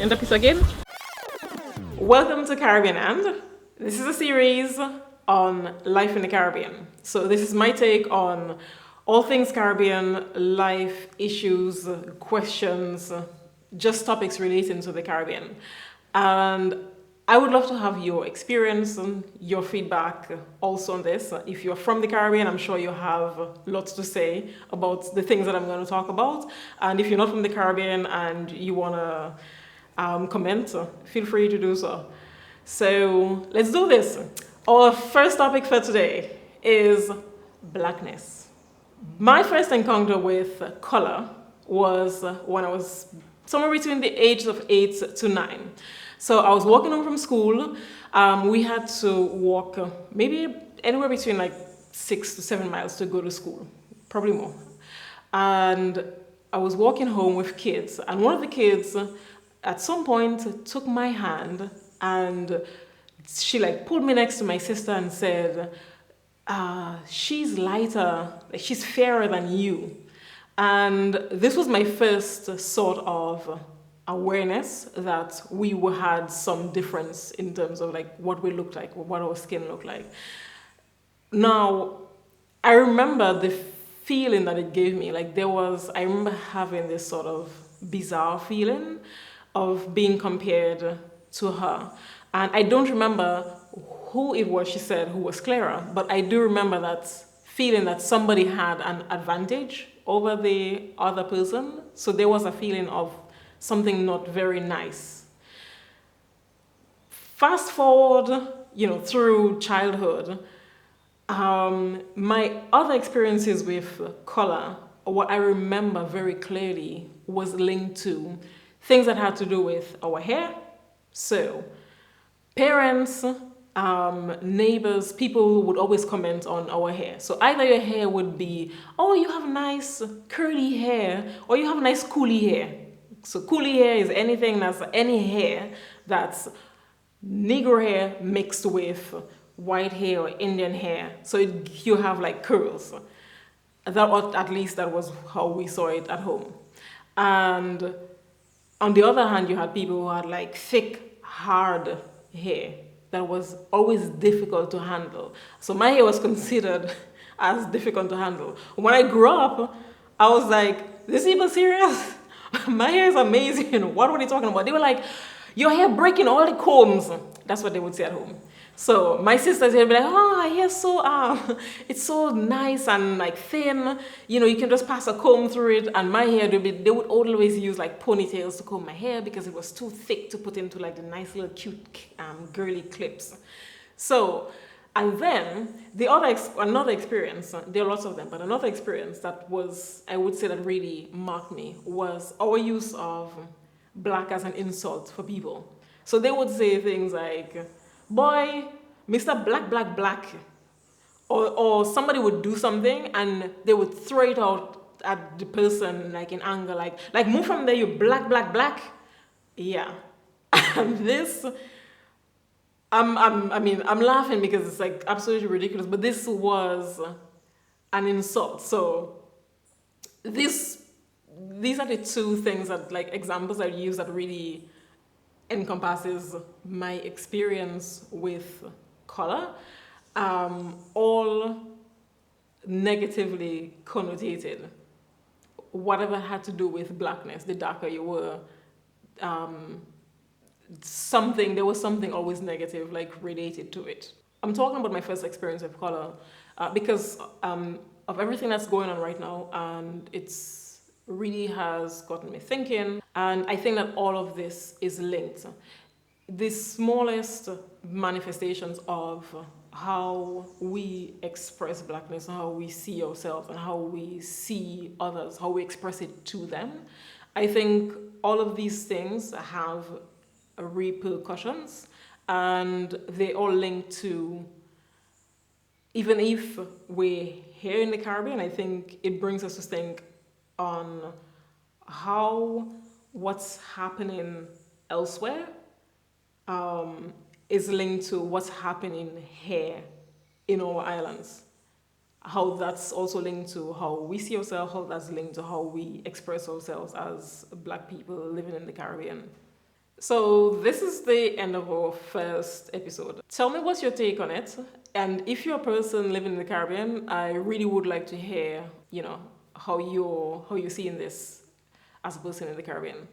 End up again. Welcome to Caribbean And. This is a series on life in the Caribbean. So this is my take on all things Caribbean, life issues, questions, just topics relating to the Caribbean. And I would love to have your experience and your feedback also on this. If you're from the Caribbean, I'm sure you have lots to say about the things that I'm going to talk about. And if you're not from the Caribbean and you want to comment, feel free to do so. So let's do this. Our first topic for today is blackness. My first encounter with color was when I was somewhere between the ages of 8 to 9. So I was walking home from school. We had to walk maybe anywhere between like 6 to 7 miles to go to school, probably more. And I was walking home with kids, and one of the kids at some point took my hand and she like pulled me next to my sister and said, she's lighter, like she's fairer than you. And this was my first sort of awareness that we had some difference in terms of like what we looked like, what our skin looked like. Now, I remember the feeling that it gave me. Like I remember having this sort of bizarre feeling of being compared to her. And I don't remember who it was she said who was clearer, but I do remember that feeling that somebody had an advantage over the other person. So there was a feeling of something not very nice. Fast forward, through childhood, my other experiences with color, what I remember very clearly was linked to things that had to do with our hair. So parents, neighbors, people would always comment on our hair. So either your hair would be, oh, you have nice curly hair, or you have nice coolie hair. So coolie hair is any hair that's Negro hair mixed with white hair or Indian hair. So you have like curls. At least that was how we saw it at home. And on the other hand, you had people who had like thick, hard hair that was always difficult to handle. So my hair was considered as difficult to handle. When I grew up, I was like, this is even serious? My hair is amazing. What were they talking about? They were like, your hair breaking all the combs. That's what they would say at home. So my sisters would be like, oh, her hair's so, it's so nice and like thin. You can just pass a comb through it. And my hair, they would always use like ponytails to comb my hair because it was too thick to put into like the nice little cute girly clips. So, and then another experience, there are lots of them, but another experience that was, I would say that really marked me was our use of black as an insult for people. So they would say things like, boy, Mr. Black, Black, Black. Or somebody would do something and they would throw it out at the person like in anger, like move from there, you black, black, black. Yeah. And this, I'm laughing because it's like absolutely ridiculous, but this was an insult. So these are the two things that like examples I use that really encompasses my experience with color, all negatively connotated. Whatever had to do with blackness, the darker you were, there was something always negative like related to it. I'm talking about my first experience with color because of everything that's going on right now, and it's really has gotten me thinking, and I think that all of this is linked. The smallest manifestations of how we express blackness, how we see ourselves and how we see others, how we express it to them. I think all of these things have repercussions, and they all link to, even if we're here in the Caribbean, I think it brings us to think on how what's happening elsewhere is linked to what's happening here in our islands. How that's also linked to how we see ourselves, how that's linked to how we express ourselves as Black people living in the Caribbean. So this is the end of our first episode. Tell me what's your take on it. And if you're a person living in the Caribbean, I really would like to hear, how you're seeing this as a person in the Caribbean.